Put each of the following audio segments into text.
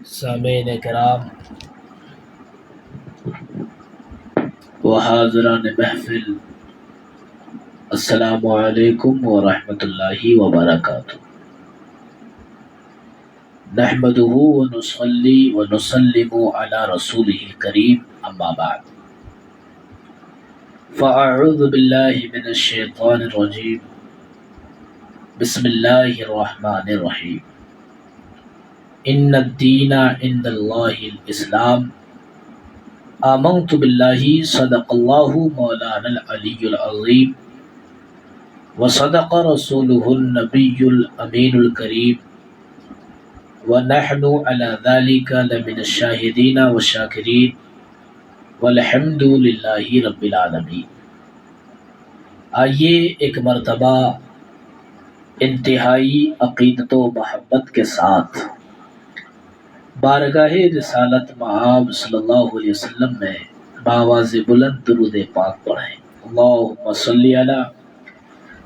سامعین کرام و حاضران محفل، السلام علیکم ورحمۃ اللہ وبرکاتہ۔ نحمده ونصلي ونسلم على رسوله الكريم، اما بعد فاعوذ باللہ من الشیطان الرجیم، بسم اللہ الرحمن الرحیم۔ ان الدین عند اللہ الاسلام، آمنت باللہ صدق اللہ مولانا العلی العظیم وصدق رسولہ النبی الامین الکریم ونحن علی ذلک لمن الشاہدین والشاکرین والحمد للہ رب العالمین۔ آئیے ایک مرتبہ انتہائی عقیدت و محبت کے ساتھ بارگاہ رسالت مآب صلی اللہ علیہ وسلم میں بآواز بلند درود پاک پڑھیں۔ اللہم صلی علی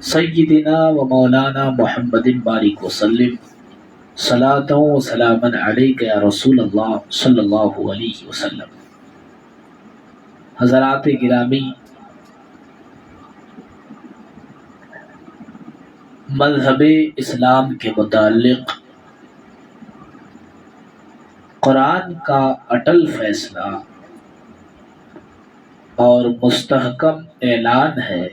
سیدنا و مولانا محمد بارک وسلم، صلاۃ و سلاما علیک یا رسول اللہ صلی اللہ علیہ وسلم۔ حضرات گرامی، مذہب اسلام کے متعلق قرآن کا اٹل فیصلہ اور مستحکم اعلان ہے،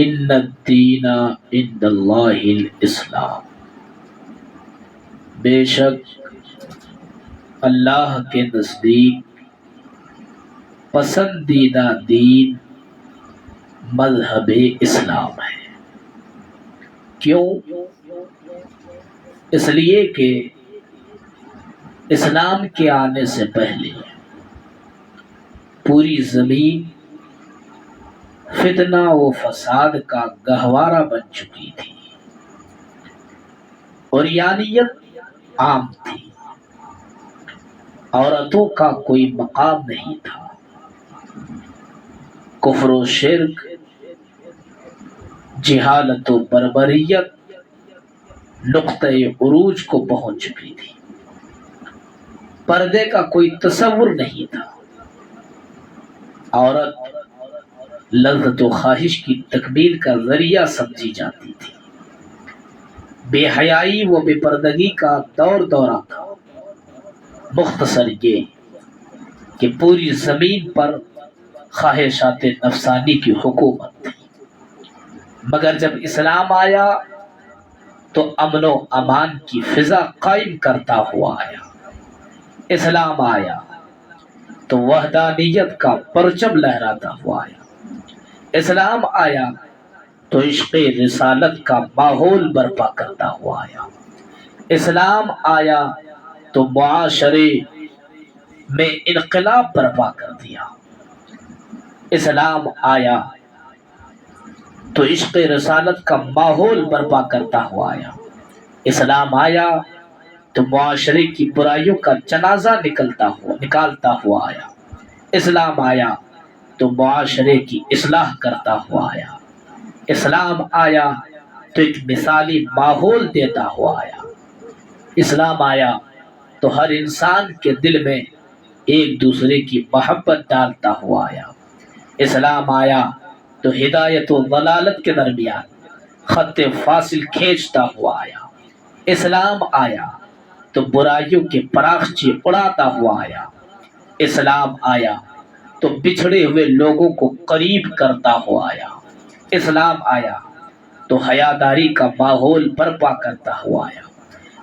ان الدین عند اللہ الاسلام، بے شک اللہ کے نزدیک پسندیدہ دین مذہب اسلام ہے۔ کیوں؟ اس لیے کہ اسلام کے آنے سے پہلے پوری زمین فتنہ و فساد کا گہوارہ بن چکی تھی، عریانیت عام تھی، عورتوں کا کوئی مقام نہیں تھا، کفر و شرک، جہالت و بربریت نقطۂ عروج کو پہنچ چکی تھی، پردے کا کوئی تصور نہیں تھا، عورت لذت و خواہش کی تکمیل کا ذریعہ سمجھی جاتی تھی، بے حیائی و بے پردگی کا دورہ تھا۔ مختصر یہ کہ پوری زمین پر خواہشات نفسانی کی حکومت تھی، مگر جب اسلام آیا تو امن و امان کی فضا قائم کرتا ہوا آیا۔ اسلام آیا تو وحدانیت کا پرچم لہراتا ہوا آیا۔ اسلام آیا تو عشق رسالت کا ماحول برپا کرتا ہوا آیا۔ اسلام آیا تو معاشرے میں انقلاب برپا کر دیا۔ اسلام آیا تو عشق رسالت کا ماحول برپا کرتا ہوا آیا۔ اسلام آیا تو معاشرے کی برائیوں کا جنازہ نکالتا ہوا آیا۔ اسلام آیا تو معاشرے کی اصلاح کرتا ہوا آیا۔ اسلام آیا تو ایک مثالی ماحول دیتا ہوا آیا۔ اسلام آیا تو ہر انسان کے دل میں ایک دوسرے کی محبت ڈالتا ہوا آیا۔ اسلام آیا تو ہدایت و ضلالت کے درمیان خط فاصل کھینچتا ہوا آیا۔ اسلام آیا تو برائیوں کے پراخچے اڑاتا ہوا آیا۔ اسلام آیا تو بچھڑے ہوئے لوگوں کو قریب کرتا ہوا آیا۔ اسلام آیا تو حیاداری کا ماحول برپا کرتا ہوا آیا،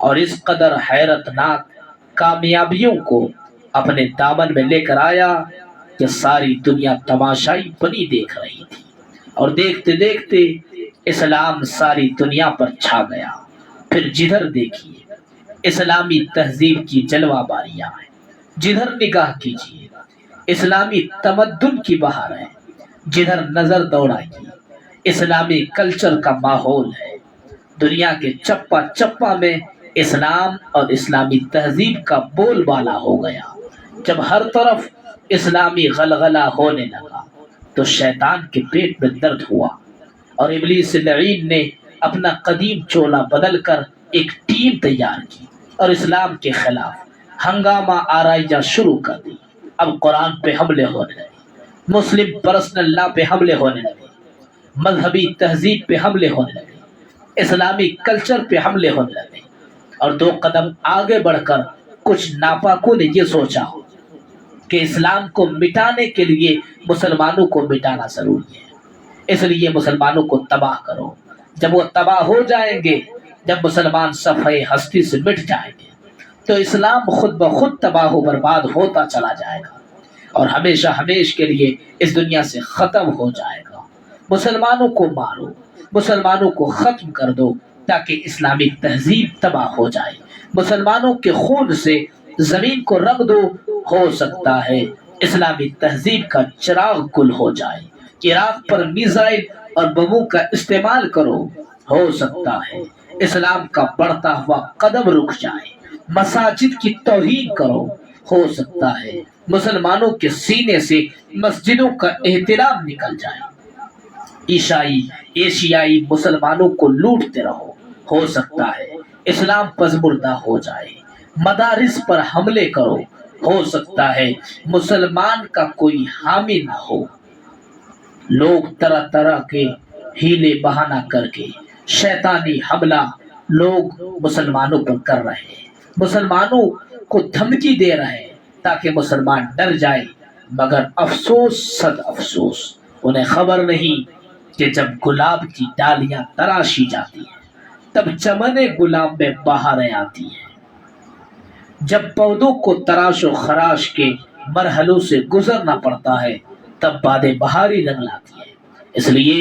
اور اس قدر حیرت ناک کامیابیوں کو اپنے دامن میں لے کر آیا کہ ساری دنیا تماشائی بنی دیکھ رہی تھی، اور دیکھتے دیکھتے اسلام ساری دنیا پر چھا گیا۔ پھر جدھر دیکھیے اسلامی تہذیب کی جلوہ باریاں ہیں، جدھر نگاہ کیجیے اسلامی تمدن کی بہار ہے، جدھر نظر دوڑائیے اسلامی کلچر کا ماحول ہے۔ دنیا کے چپا چپا میں اسلام اور اسلامی تہذیب کا بول بالا ہو گیا۔ جب ہر طرف اسلامی غلغلہ ہونے لگا تو شیطان کے پیٹ میں درد ہوا، اور ابلیس لعین نے اپنا قدیم چولہ بدل کر ایک ٹیم تیار کی اور اسلام کے خلاف ہنگامہ آرائیاں شروع کر دی۔ اب قرآن پہ حملے ہونے لگے، مسلم پرسنل لا پہ حملے ہونے لگے، مذہبی تہذیب پہ حملے ہونے لگے، اسلامی کلچر پہ حملے ہونے لگے۔ اور 2 قدم آگے بڑھ کر کچھ ناپاکوں نے یہ سوچا کہ اسلام کو مٹانے کے لیے مسلمانوں کو مٹانا ضروری ہے، اس لیے مسلمانوں کو تباہ کرو۔ جب وہ تباہ ہو جائیں گے، جب مسلمان صفحہ ہستی سے مٹ جائیں گے، تو اسلام خود بخود تباہ و برباد ہوتا چلا جائے گا اور ہمیشہ ہمیش کے لیے اس دنیا سے ختم ہو جائے گا۔ مسلمانوں کو مارو، مسلمانوں کو ختم کر دو تاکہ اسلامی تہذیب تباہ ہو جائے، مسلمانوں کے خون سے زمین کو رنگ دو، ہو سکتا ہے اسلامی تہذیب کا چراغ گل ہو جائے۔ عراق پر میزائل اور بموں کا استعمال کرو، ہو سکتا ہے اسلام کا بڑھتا ہوا قدم رک جائے۔ مساجد کی توہین کرو، ہو سکتا ہے مسلمانوں کے سینے سے مسجدوں کا احترام نکل جائے۔ عیسائی ایشیائی مسلمانوں کو لوٹتے رہو، ہو سکتا ہے اسلام پزمردہ ہو جائے۔ مدارس پر حملے کرو، ہو سکتا ہے مسلمان کا کوئی حامی نہ ہو۔ لوگ طرح طرح کے ہیلے بہانہ کر کے شیطانی حملہ لوگ مسلمانوں پر کر رہے ہیں، مسلمانوں کو دھمکی دے رہے ہیں تاکہ مسلمان ڈر جائے، مگر افسوس صد افسوس انہیں خبر نہیں کہ جب گلاب کی ڈالیاں تراشی جاتی ہیں تب چمن گلاب میں بہاریں آتی ہیں۔ جب پودوں کو تراش و خراش کے مرحلوں سے گزرنا پڑتا ہے تب بادیں بہاری رنگ لاتی ہے۔ اس لیے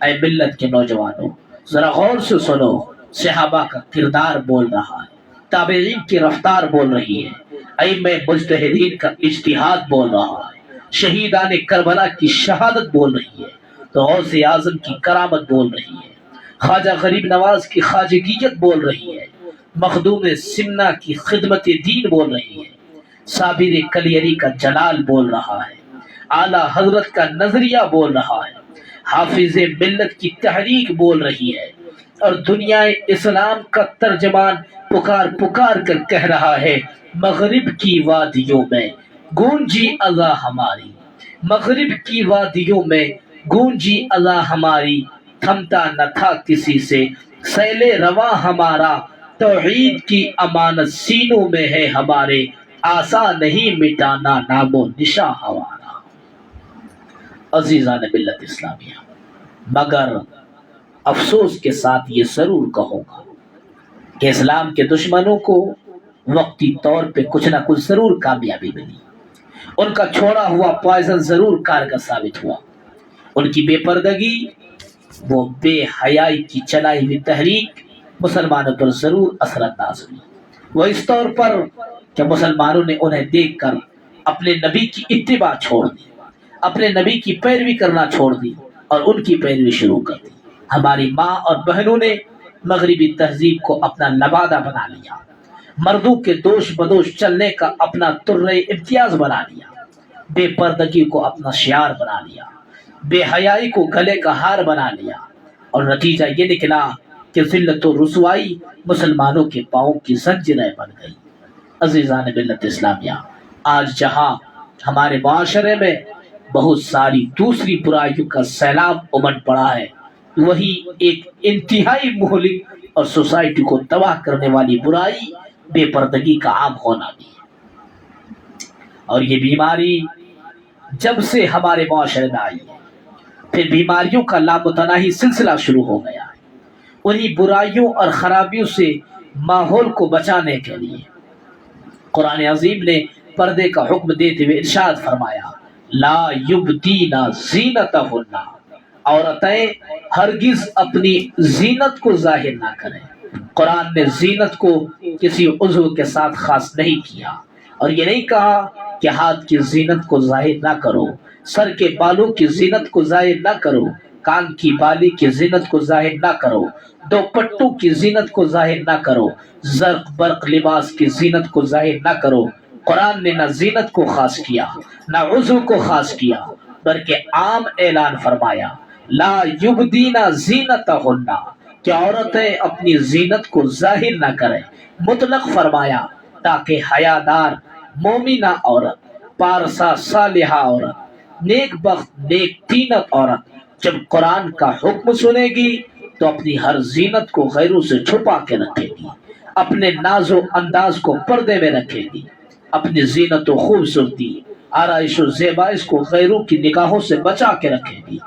اے ملت کے نوجوانوں، ذرا غور سے سنو، صحابہ کا کردار بول رہا ہے، تابعین کی رفتار بول رہی ہے، ائمہ مجتہدین کا اجتہاد بول رہا ہے، شہیدان کربلا کی شہادت بول رہی ہے، تو غوث اعظم کی کرامت بول رہی ہے، خواجہ غریب نواز کی خواجگیت بول رہی ہے، مخدوم سمنا کی خدمت دین بول رہی ہے، صابر کلیری کا جلال بول رہا ہے، اعلیٰ حضرت کا نظریہ بول رہا ہے، حافظ ملت کی تحریک بول رہی ہے، اور دنیا اسلام کا ترجمان پکار پکار کر کہہ رہا ہے، مغرب کی وادیوں میں گونجی اذا ہماری، مغرب کی وادیوں میں گونجی اذا ہماری، تھمتا نہ تھا کسی سے سیل رواں ہمارا، توحید کی امانت سینوں میں ہے ہمارے، آسا نہیں مٹانا نام و نشاں ہمارا۔ عزیزان ملت اسلامیہ، مگر افسوس کے ساتھ یہ ضرور کہوں گا کہ اسلام کے دشمنوں کو وقتی طور پہ کچھ نہ کچھ ضرور کامیابی ملی، ان کا چھوڑا ہوا پوائزن ضرور کارگر ثابت ہوا، ان کی بے پردگی، وہ بے حیائی کی چلائی ہوئی تحریک مسلمانوں پر ضرور اثر انداز ہوئی۔ وہ اس طور پر کہ مسلمانوں نے انہیں دیکھ کر اپنے نبی کی اتباع چھوڑ دی، اپنے نبی کی پیروی کرنا چھوڑ دی اور ان کی پیروی شروع کر دی۔ ہماری ماں اور بہنوں نے مغربی تہذیب کو اپنا لبادہ بنا لیا، مردوں کے دوش بدوش چلنے کا اپنا ترے امتیاز بنا لیا، بے پردگی کو اپنا شعار بنا لیا، بے حیائی کو گلے کا ہار بنا لیا، اور نتیجہ یہ نکلا کہ ذلت و رسوائی مسلمانوں کے پاؤں کی زنجیریں بن گئی۔ عزیزان ملت اسلامیہ، آج جہاں ہمارے معاشرے میں بہت ساری دوسری برائیوں کا سیلاب امڈ پڑا ہے، وہی ایک انتہائی مہلک اور سوسائٹی کو تباہ کرنے والی برائی بے پردگی کا عام ہونا بھی ہے۔ اور یہ بیماری جب سے ہمارے معاشرے میں آئی ہے، پھر بیماریوں کا لامتناہی سلسلہ شروع ہو گیا ہے۔ انہی برائیوں اور خرابیوں سے ماحول کو بچانے کے لیے قرآن عظیم نے پردے کا حکم دیتے ہوئے ارشاد فرمایا، لا یبدین زینتہن، عورتیں ہرگز اپنی زینت کو ظاہر نہ کریں۔ قرآن نے زینت کو کسی عضو کے ساتھ خاص نہیں کیا، اور یہ نہیں کہا کہ ہاتھ کی زینت کو ظاہر نہ کرو، سر کے بالوں کی زینت کو ظاہر نہ کرو، کان کی بالی کی زینت کو ظاہر نہ کرو، دوپٹوں کی زینت کو ظاہر نہ کرو، زرق برق لباس کی زینت کو ظاہر نہ کرو۔ قرآن نے نہ زینت کو خاص کیا، نہ عضو کو خاص کیا، بلکہ عام اعلان فرمایا، لا یبدین زینتہن، کہ عورتیں اپنی زینت کو ظاہر نہ کریں، مطلق فرمایا تاکہ حیادار مومنہ عورت، پارسا صالحہ عورت، نیک بخت نیک تینت عورت جب قرآن کا حکم سنے گی تو اپنی ہر زینت کو غیروں سے چھپا کے رکھے گی، اپنے ناز و انداز کو پردے میں رکھے گی، اپنی زینت و خوبصورتی آرائش و زیبائش کو غیروں کی نگاہوں سے بچا کے رکھے گی۔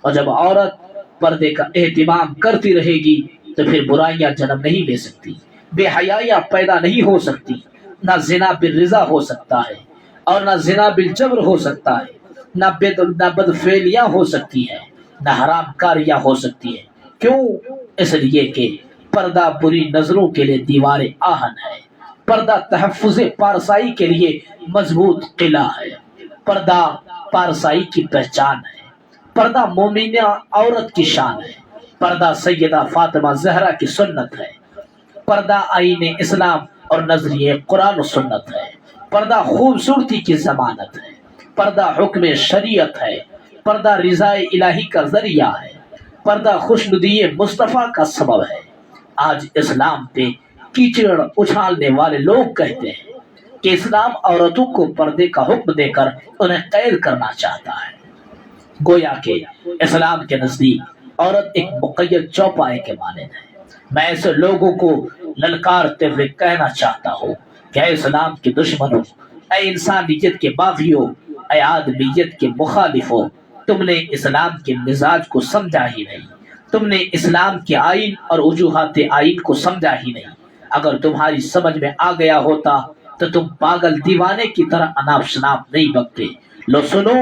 اور جب عورت پردے کا اہتمام کرتی رہے گی تو پھر برائیاں جنم نہیں لے سکتی، بے حیائیاں پیدا نہیں ہو سکتی، نہ زنا بالرضا ہو سکتا ہے اور نہ زنا بالجبر ہو سکتا ہے، نہ بدفعلیاں ہو سکتی ہے، نہ حرام کاریاں ہو سکتی ہے۔ کیوں؟ اس لیے کہ پردہ بری نظروں کے لیے دیوار آہن ہے، پردہ تحفظ پارسائی کے لیے مضبوط قلعہ ہے، پردہ پارسائی کی پہچان ہے، پردہ مومنہ عورت کی شان ہے، پردہ سیدہ فاطمہ زہرا کی سنت ہے، پردہ آئین اسلام اور نظریہ قرآن و سنت ہے، پردہ خوبصورتی کی ضمانت ہے، پردہ حکم شریعت ہے، پردہ رضا الہی کا ذریعہ ہے، پردہ خوشنودی مصطفیٰ کا سبب ہے۔ آج اسلام پہ کیچڑ اچھالنے والے لوگ کہتے ہیں کہ اسلام عورتوں کو پردے کا حکم دے کر انہیں قید کرنا چاہتا ہے، گویا کہ اسلام کے نزدیک عورت ایک مقید چوپائے کے مانند ہے۔ میں ایسے لوگوں کو للکارتے ہوئے کہنا چاہتا ہوں کہ اے اسلام کے دشمنوں، اے انسانیت کے باغیوں، اے آدمیت کے مخالفوں، تم نے اسلام کے مزاج کو سمجھا ہی نہیں، تم نے اسلام کے آئین اور وجوہات آئین کو سمجھا ہی نہیں۔ اگر تمہاری سمجھ میں آ گیا ہوتا تو تم پاگل دیوانے کی طرح اناپ شناپ نہیں بکتے۔ لو سنو،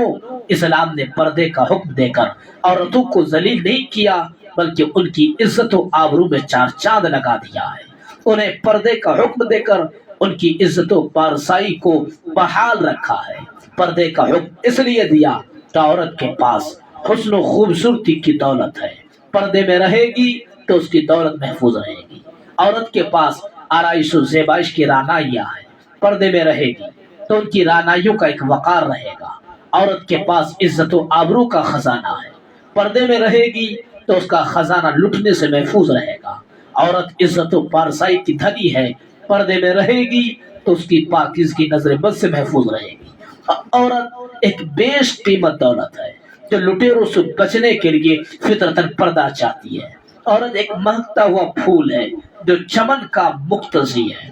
اسلام نے پردے کا حکم دے کر عورتوں کو ذلیل نہیں کیا بلکہ ان کی عزت و آبرو میں چار چاند لگا دیا ہے۔ انہیں پردے کا حکم دے کر ان کی عزت و پارسائی کو بحال رکھا ہے۔ پردے کا حکم اس لیے دیا کہ عورت کے پاس حسن و خوبصورتی کی دولت ہے، پردے میں رہے گی تو اس کی دولت محفوظ رہے گی۔ عورت کے پاس آرائش و زیبائش کی رعنائیاں ہیں، پردے میں رہے گی تو ان کی رعنائیوں کا ایک وقار رہے گا۔ عورت کے پاس عزت و آبرو کا خزانہ ہے، پردے میں رہے گی تو اس کا خزانہ لٹنے سے محفوظ رہے گا۔ عورت عزت و پارسائی کی دھنی ہے، پردے میں رہے گی تو اس کی پاکیزگی نظر بد سے محفوظ رہے گی۔ عورت ایک بیش قیمت دولت ہے جو لٹیروں سے بچنے کے لیے فطرتاً پردہ چاہتی ہے۔ عورت ایک مہکتا ہوا پھول ہے جو چمن کا مقتضی ہے۔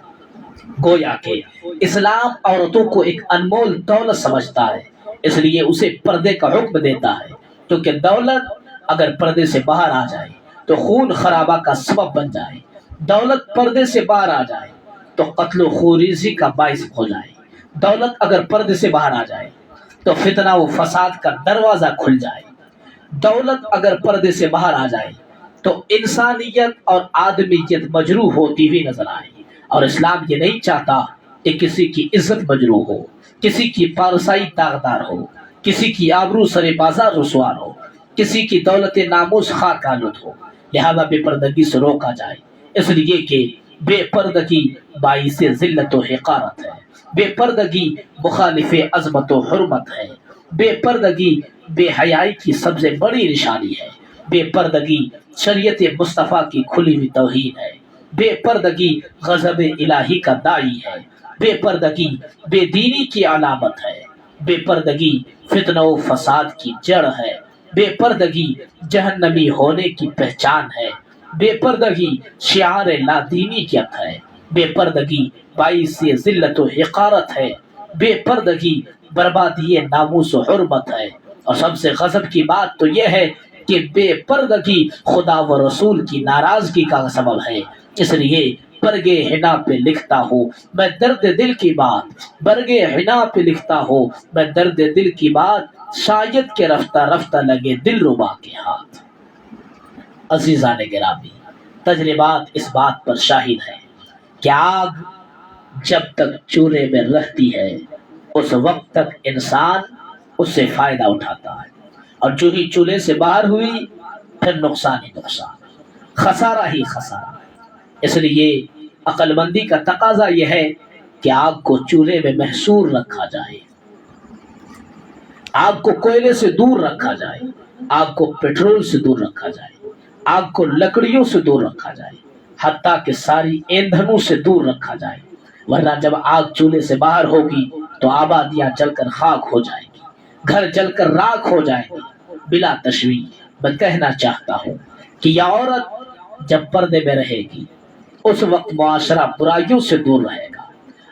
گویا کہ اسلام عورتوں کو ایک انمول دولت سمجھتا ہے، اس لیے اسے پردے کا حکم دیتا ہے، کیونکہ دولت اگر پردے سے باہر آ جائے تو خون خرابہ کا سبب بن جائے، دولت پردے سے باہر آ جائے تو قتل و خونریزی کا باعث ہو جائے، دولت اگر پردے سے باہر آ جائے تو فتنہ و فساد کا دروازہ کھل جائے، دولت اگر پردے سے باہر آ جائے تو انسانیت اور آدمیت مجروح ہوتی ہوئی نظر آئے۔ اور اسلام یہ نہیں چاہتا کہ کسی کی عزت مجروح ہو، کسی کی پارسائی داغدار ہو، کسی کی آبرو سر بازار رسوار ہو، کسی کی دولت ناموس خاک آلود ہو۔ لہذا بے پردگی سے روکا جائے، اس لیے کہ بے پردگی باعث ذلت و حقارت ہے، بے پردگی مخالف عظمت و حرمت ہے، بے پردگی بے حیائی کی سب سے بڑی نشانی ہے، بے پردگی شریعت مصطفیٰ کی کھلی ہوئی توہین ہے، بے پردگی غضب الہی کا داعی ہے، بے پردگی بے دینی کی علامت ہے، بے پردگی فتنہ و فساد کی جڑ ہے، بے پردگی جہنمی ہونے کی پہچان ہے، بے پردگی شعار لا دینیت ہے، بے پردگی باعث ذلت و حقارت ہے، بے پردگی بربادی ناموس و حرمت ہے۔ اور سب سے غضب کی بات تو یہ ہے کہ بے پردگی خدا و رسول کی ناراضگی کا سبب ہے۔ اس لیے برگے حنا پہ لکھتا ہوں میں درد دل کی بات، برگے حنا پہ لکھتا ہوں میں درد دل کی بات، شاید کہ رفتہ رفتہ لگے دل ربا کے ہاتھ۔ عزیزان گرامی، تجربات اس بات پر شاہد ہیں کہ آگ جب تک چولہے میں رہتی ہے اس وقت تک انسان اس سے فائدہ اٹھاتا ہے، اور جو ہی چولہے سے باہر ہوئی پھر نقصان ہی نقصان، خسارہ ہی خسارہ۔ اس لیے عقل مندی کا تقاضا یہ ہے کہ آگ کو چولہے میں محصور رکھا جائے، آگ کو کوئلے سے دور رکھا جائے، آگ کو پیٹرول سے دور رکھا جائے، آگ کو لکڑیوں سے دور رکھا جائے، حتیٰ کہ ساری ایندھنوں سے دور رکھا جائے، ورنہ جب آگ چولہے سے باہر ہوگی تو آبادیاں جل کر خاک ہو جائیں گی، گھر جل کر راکھ ہو جائیں گے۔ بلا تشویش میں کہنا چاہتا ہوں کہ یہ عورت جب پردے میں رہے گی اس وقت معاشرہ برائیوں سے دور رہے گا،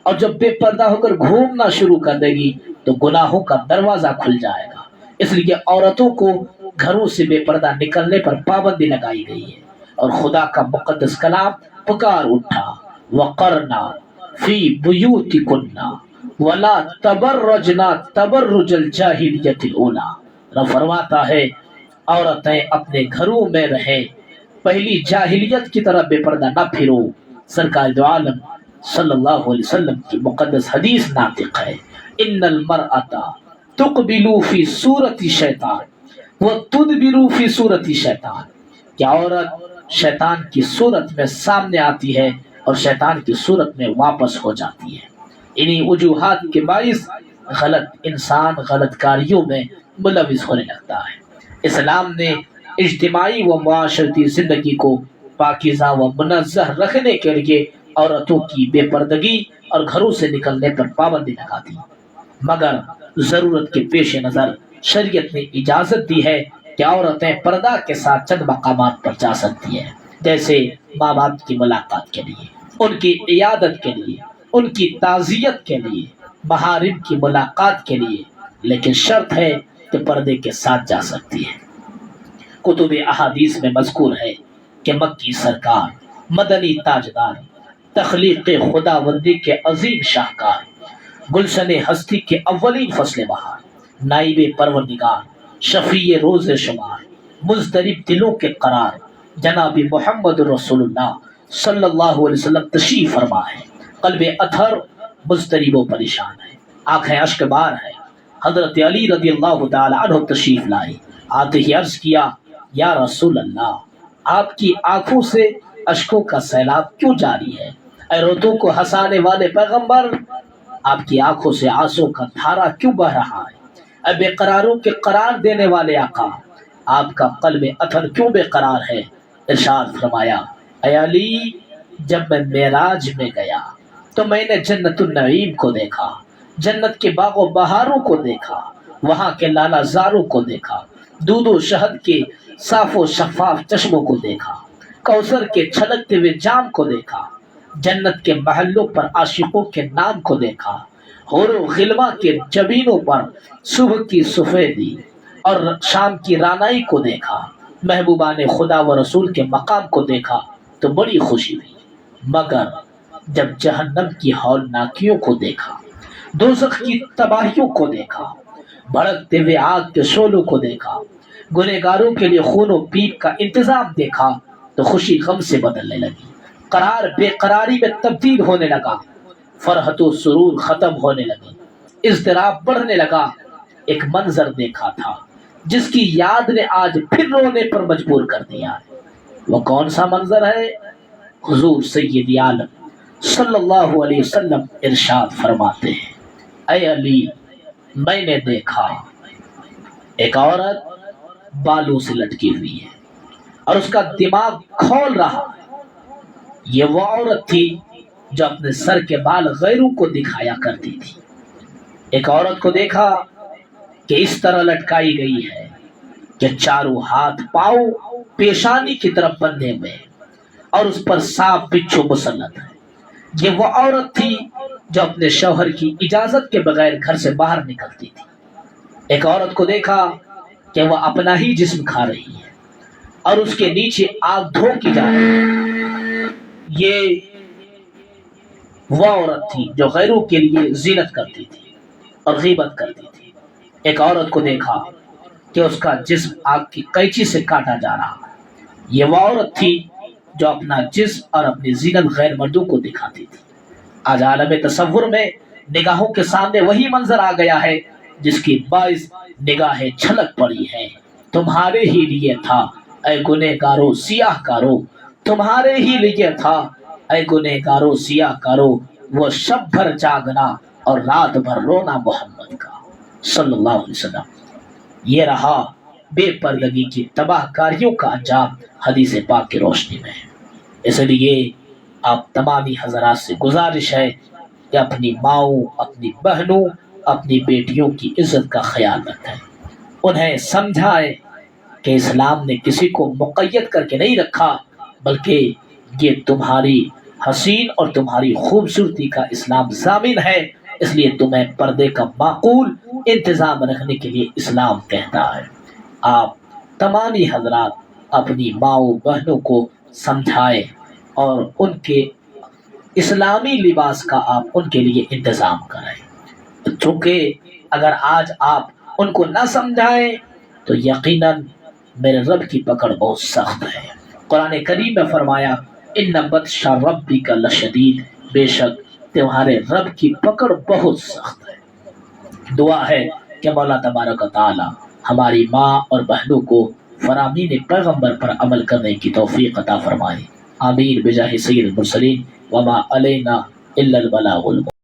اور جب بے پردہ ہو کر گھومنا شروع کر دے گی تو گناہوں کا دروازہ کھل جائے گا۔ اس لیے عورتوں کو گھروں سے بے پردہ نکلنے پر پابندی لگائی گئی ہے، اور خدا کا مقدس کلام پکار اٹھا، وقرنا فی بیوتکن ولا تبرجنا تبرج الجاہلیت الاولی۔ رب فرماتا ہے عورتیں اپنے گھروں میں رہیں، پہلی جاہلیت کی طرح بے پردہ نہ پھرو۔ سرکار دو عالم صلی اللہ علیہ وسلم کی مقدس حدیث ناطق ہے، ان المرأۃ تقبل فی صورت شیطان وتدبر فی صورت شیطان، کہ عورت شیطان کی صورت میں سامنے آتی ہے اور شیطان کی صورت میں واپس ہو جاتی ہے۔ انہی وجوہات کے باعث انسان غلط کاریوں میں ملوث ہونے لگتا ہے۔ اسلام نے اجتماعی و معاشرتی زندگی کو پاکیزہ و منزہ رکھنے کے لیے عورتوں کی بے پردگی اور گھروں سے نکلنے پر پابندی لگا دی، مگر ضرورت کے پیش نظر شریعت نے اجازت دی ہے کہ عورتیں پردہ کے ساتھ چند مقامات پر جا سکتی ہیں، جیسے ماں باپ کی ملاقات کے لیے، ان کی عیادت کے لیے، ان کی تعزیت کے لیے، محارم کی ملاقات کے لیے، لیکن شرط ہے کہ پردے کے ساتھ جا سکتی ہے۔ کتب احادیث میں مذکور ہے کہ مکی سرکار، مدنی تاجدار، تخلیق خداوندی کے عظیم شاہکار، گلشن ہستی کے اولین فصل بہار، نائب پروردگار، شفیع روز شمار، مضطرب دلوں کے قرار، جناب محمد رسول اللہ صلی اللہ علیہ وسلم تشریف فرما ہے۔ قلب اطہر مضطرب و پریشان ہے، آنکھیں اشک بار ہے۔ حضرت علی رضی اللہ تعالی عنہ تشریف لائے، آتے ہی عرض کیا، یا رسول اللہ، آپ کی آنکھوں سے اشکوں کا سیلاب کیوں جاری ہے؟ اے روتوں کو ہنسانے والے پیغمبر، آپ کی آنکھوں سے آنسو کا دھارا کیوں بہ رہا ہے؟ اے بے قراروں کے قرار دینے والے آقا، آپ کا قلب اطہر کیوں بے قرار ہے؟ ارشاد فرمایا، اے علی، جب میں معراج میں گیا تو میں نے جنت النعیم کو دیکھا، جنت کے باغ و بہاروں کو دیکھا، وہاں کے لالا زاروں کو دیکھا، دودھ و شہد کے صاف و شفاف چشموں کو دیکھا، کوثر کے چھلکتے ہوئے جام کو دیکھا، جنت کے محلوں پر عاشقوں کے نام کو دیکھا، حور و غلما کے جبینوں پر صبح کی سفیدی اور شام کی رانائی کو دیکھا، محبوبان خدا و رسول کے مقام کو دیکھا تو بڑی خوشی ہوئی، مگر جب جہنم کی ہولناکیوں کو دیکھا، دوزخ کی تباہیوں کو دیکھا، بھڑکتے ہوئے آگ کے شعلوں کو دیکھا، گنہگاروں کے لیے خون و پیپ کا انتظام دیکھا تو خوشی غم سے بدلنے لگی، قرار بے قراری میں تبدیل ہونے لگا، فرحت و سرور ختم ہونے لگی، اضطراب بڑھنے لگا۔ ایک منظر دیکھا تھا جس کی یاد نے آج پھر رونے پر مجبور کر دیا ہے۔ وہ کون سا منظر ہے؟ حضور سید عالم صلی اللہ علیہ وسلم ارشاد فرماتے ہیں، اے علی، میں نے دیکھا ایک عورت بالوں سے لٹکی ہوئی ہے اور اس کا دماغ کھول رہا ہے۔ یہ وہ عورت تھی جو اپنے سر کے بال غیروں کو دکھایا کرتی تھی۔ ایک عورت کو دیکھا کہ اس طرح لٹکائی گئی ہے کہ چاروں ہاتھ پاؤں پیشانی کی طرف بندھے ہوئے اور اس پر سانپ بچھو مسلط ہے۔ یہ وہ عورت تھی جو اپنے شوہر کی اجازت کے بغیر گھر سے باہر نکلتی تھی۔ ایک عورت کو دیکھا کہ وہ اپنا ہی جسم کھا رہی ہے اور اس کے نیچے آگ دھونکی جا رہی ہے۔ یہ وہ عورت تھی جو غیروں کے لیے زینت کرتی تھی اور غیبت کرتی تھی۔ ایک عورت کو دیکھا کہ اس کا جسم آگ کی قینچی سے کاٹا جا رہا ہے۔ یہ وہ عورت تھی جو اپنا جسم اور اپنی زینت غیر مردوں کو دکھاتی تھی۔ آج عالم تصور میں نگاہوں کے سامنے وہی منظر آ گیا ہے جس کی باعث نگاہیں چھلک پڑی ہیں۔ تمہارے ہی لیے تھا اے گنہگارو سیاہ کارو، تمہارے ہی لیے تھا اے گنہگارو سیاہ کارو، وہ شب بھر جاگنا اور رات بھر رونا محمد کا صلی اللہ علیہ وسلم۔ یہ رہا بے پردگی کی تباہ کاریوں کا انجام حدیث پاک کی روشنی میں ہے۔ اس لیے آپ تمامی حضرات سے گزارش ہے کہ اپنی ماؤں، اپنی بہنوں، اپنی بیٹیوں کی عزت کا خیال رکھیں، انہیں سمجھائیں کہ اسلام نے کسی کو مقید کر کے نہیں رکھا، بلکہ یہ تمہاری حسین اور تمہاری خوبصورتی کا اسلام ضامن ہے، اس لیے تمہیں پردے کا معقول انتظام رکھنے کے لیے اسلام کہتا ہے۔ آپ تمامی حضرات اپنی ماؤں بہنوں کو سمجھائیں اور ان کے اسلامی لباس کا آپ ان کے لیے انتظام کریں، چونکہ اگر آج آپ ان کو نہ سمجھائیں تو یقیناً میرے رب کی پکڑ بہت سخت ہے۔ قرآن کریم میں فرمایا ان بطش ربک لشدید، بے شک تمہارے رب کی پکڑ بہت سخت ہے۔ دعا ہے کہ مولا تبارک و تعالی ہماری ماں اور بہنوں کو فرامین پیغمبر پر عمل کرنے کی توفیق عطا فرمائے، آمین بجاہ سید المرسلین وما علینا الا البلاغ المبین۔